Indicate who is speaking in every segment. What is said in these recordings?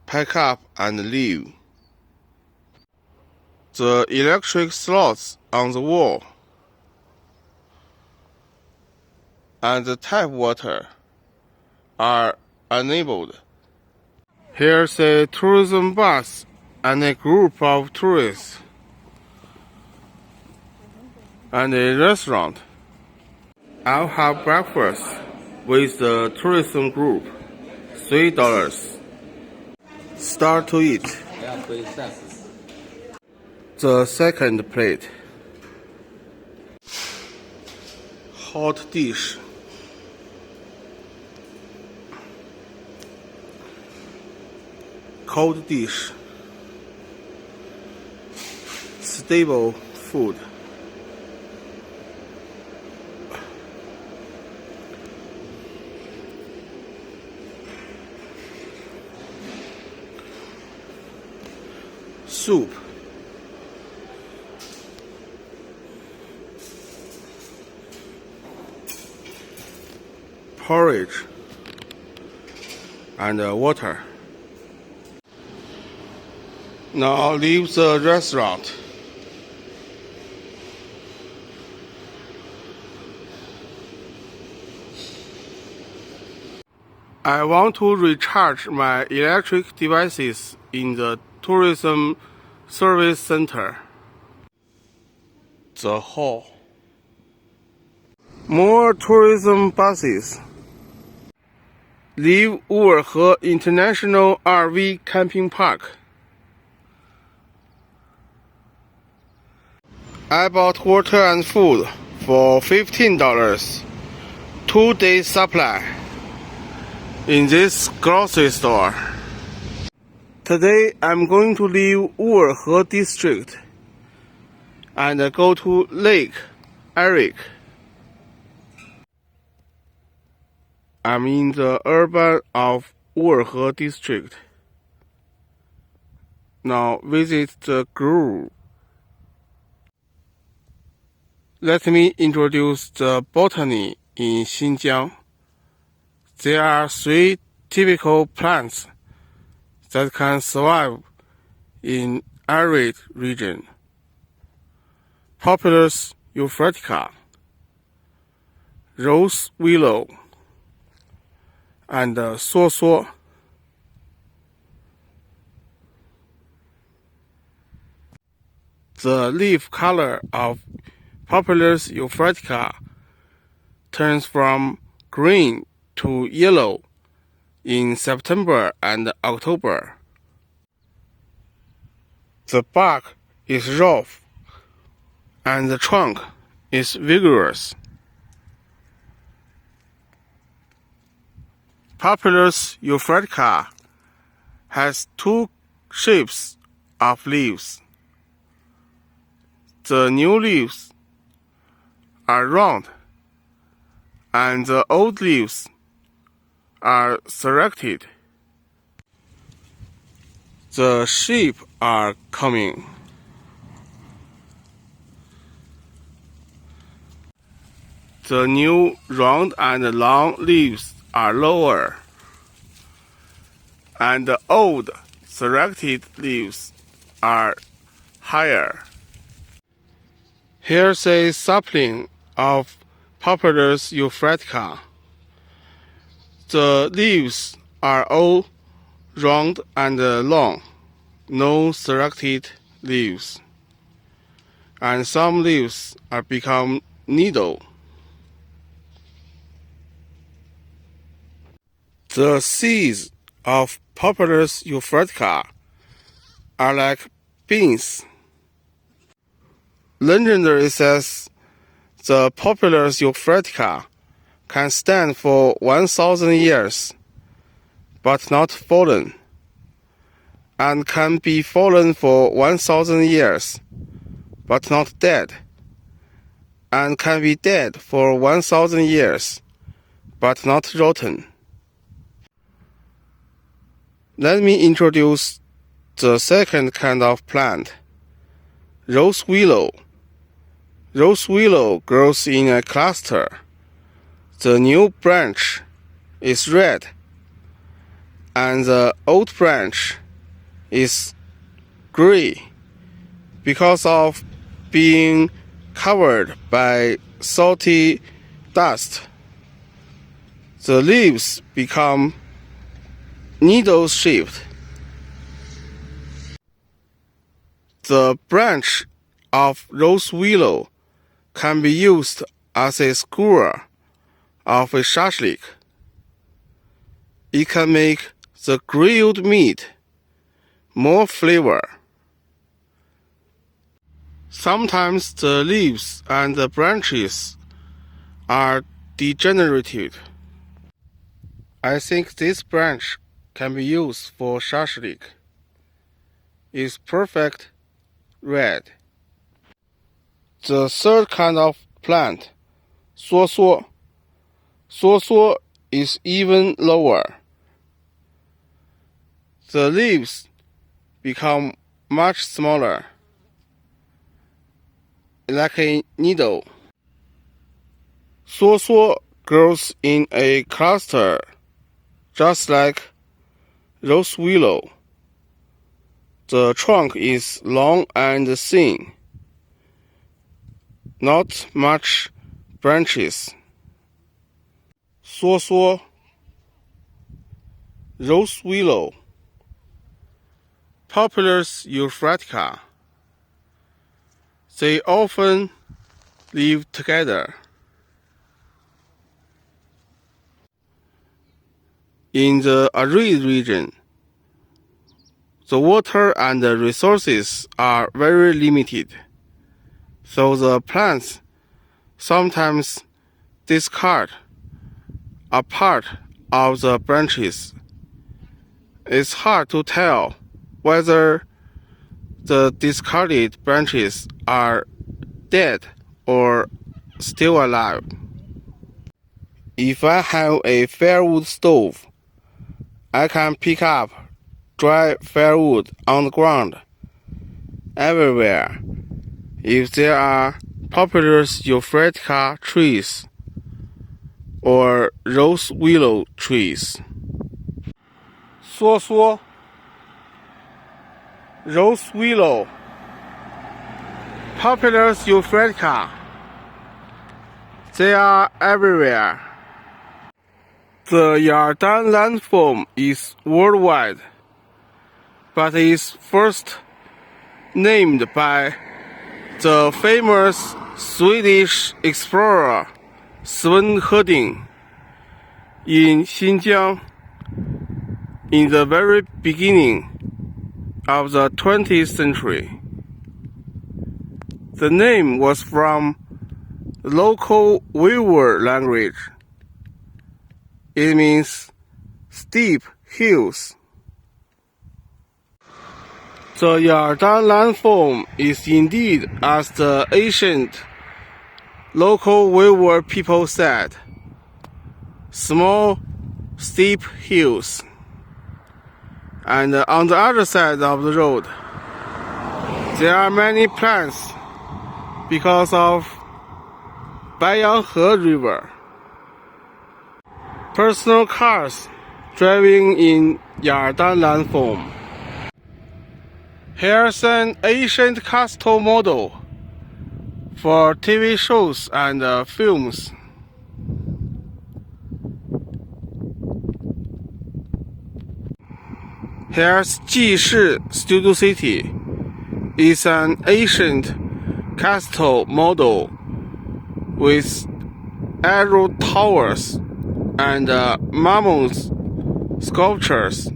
Speaker 1: pack up and leave. The electric slots on the wall and the tap water are enabled. Here's a tourism bus and a group of tourists and a restaurant. I'll have breakfast with the tourism group. $3. Start to eat. The second plate. Hot dish. Cold dish. Stable food. Soup. Porridge and water. Now leave the restaurant. I want to recharge my electric devices in the tourism service center. The hall. More tourism buses. Leave Wu'erhe International RV Camping Park. I bought water and food for $15. 2 days supply in this grocery store. Today I'm going to leave Wu'erhe district and go to Lake Eric. I'm in the urban of Wu'erhe district. Now visit the grove. Let me introduce the botany in Xinjiang. There are 3 typical plants that can survive in arid region. Populus euphragtica, rose willow, and suo. The leaf color of Populus euphragtica turns from green to yellow in September and October. The bark is rough and the trunk is vigorous. Populus euphragtica has 2 shapes of leaves. The new leaves are round and the old leaves are serrated. The sheep are coming. The new round and long leaves are lower, and the old serrated leaves are higher. Here's a sapling of Populus euphragtica. The leaves are all round and long, no serrated leaves, and some leaves are become needle. The seeds of Populus euphragtica are like beans. Legendary says the Populus euphragtica can stand for 1,000 years, but not fallen, and can be fallen for 1,000 years, but not dead, and can be dead for 1,000 years, but not rotten. Let me introduce the second kind of plant, rose willow. Rose willow grows in a cluster. The new branch is red, and the old branch is gray because of being covered by salty dust. The leaves become needle-shaped. The branch of rose willow can be used as a skewer of a shashlik. It can make the grilled meat more flavor. Sometimes the leaves and the branches are degenerated. I think this branch can be used for shashlik. It's perfect red. The third kind of plant, 梭梭. 梭梭 is even lower. The leaves become much smaller, like a needle. 梭梭 grows in a cluster, just like rose willow. The trunk is long and thin, not much branches. 梭梭 rose willow, Populus euphratica. They often live together. In the arid region, the water and the resources are very limited, so the plants sometimes discard a part of the branches. It's hard to tell whether the discarded branches are dead or still alive. If I have a firewood stove, I can pick up dry firewood on the ground everywhere. If there are Populus euphratica trees or rose willow trees. 梭梭 rose willow, Populus euphratica. They are everywhere. The Yardan landform is worldwide, but is first named by the famous Swedish explorer Sven Hedin in Xinjiang in the very beginning of the 20th century. The name was from the local Weaver language. It means steep hills. The Yardan landform is indeed as the ancient local Weaver people said, small, steep hills. And on the other side of the road, there are many plants because of Baiyanghe River. Personal cars driving in Yardan landform. Here's an ancient castle model for TV shows and films. Here's Jishi Studio City. It's an ancient castle model with arrow towers and mammoth sculptures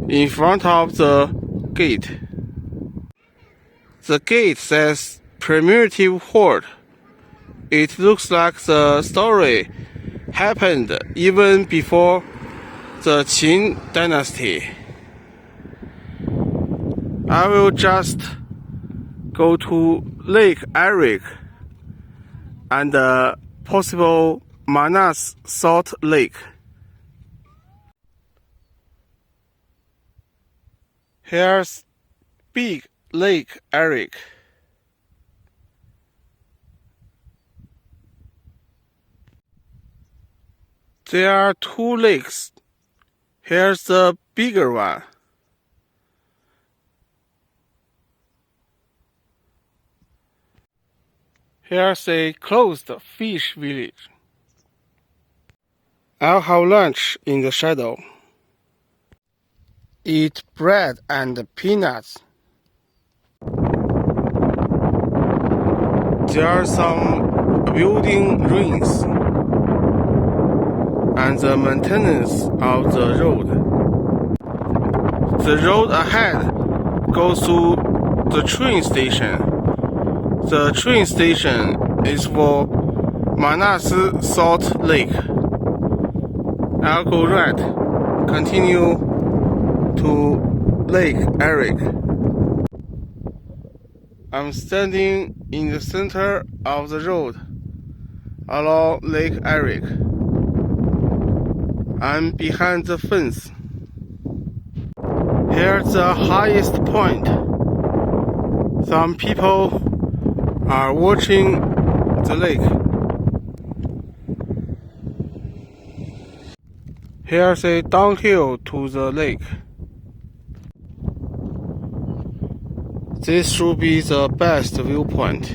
Speaker 1: in front of the gate. The gate says primitive horde. It looks like the story happened even before the Qin dynasty. I will just go to Lake Eric and possible Manas Salt Lake. Here's Big Lake Eric. There are two lakes Here's the bigger one. Here's a closed fish village. I'll have lunch in the shadow. Eat bread and peanuts. There are some building ruins and the maintenance of the road. The road ahead goes to the train station. The train station is for Manas Salt Lake. I'll go right, continue to Lake Eric. I'm standing in the center of the road along Lake Eric. I'm behind the fence. Here's the highest point. Some people are watching the lake. Here's a downhill to the lake. This should be the best viewpoint.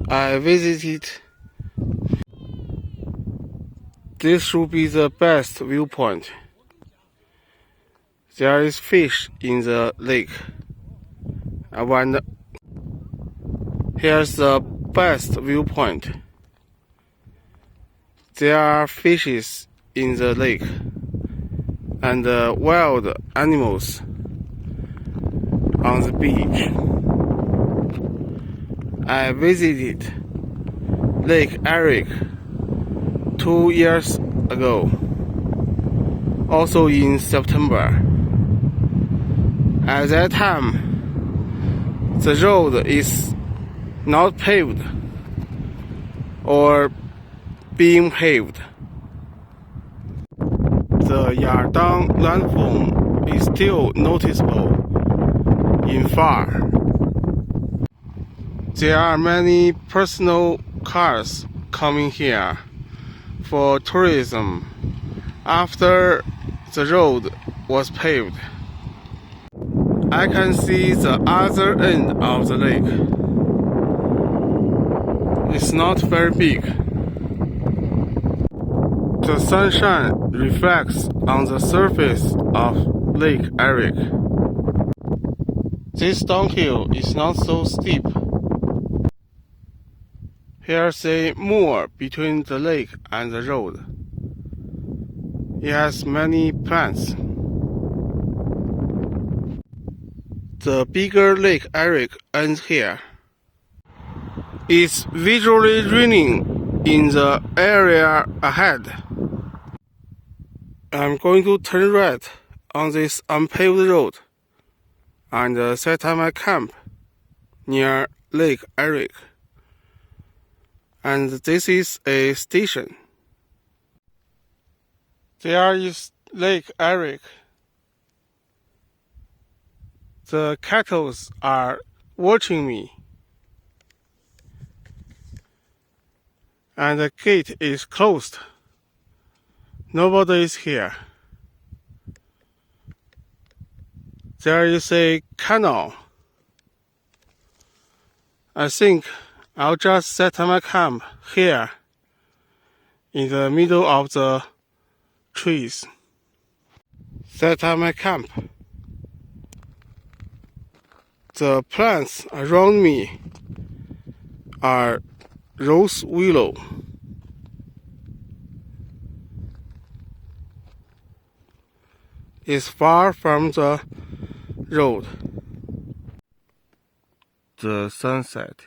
Speaker 1: I visited. This should be the best viewpoint. There is fish in the lake. And here's the best viewpoint. There are fishes in the lake and wild animals on the beach. I visited Lake Eric 2 years ago, also in September. At that time, the road is not paved or being paved. The Yardang landform is still noticeable in far. There are many personal cars coming here for tourism after the road was paved. I can see the other end of the lake. It's not very big. The sunshine reflects on the surface of Lake Eric. This downhill is not so steep. Here's a moor between the lake and the road. It has many plants. The bigger Lake Eric ends here. It's visually raining in the area ahead. I'm going to turn right on this unpaved road and set up my camp near Lake Eric. And this is a station. There is Lake Eric. The cattle are watching me. And the gate is closed. Nobody is here. There is a canal. I think I'll just set up my camp here in the middle of the trees. Set up my camp. The plants around me are rose willow. It's far from the road. The sunset.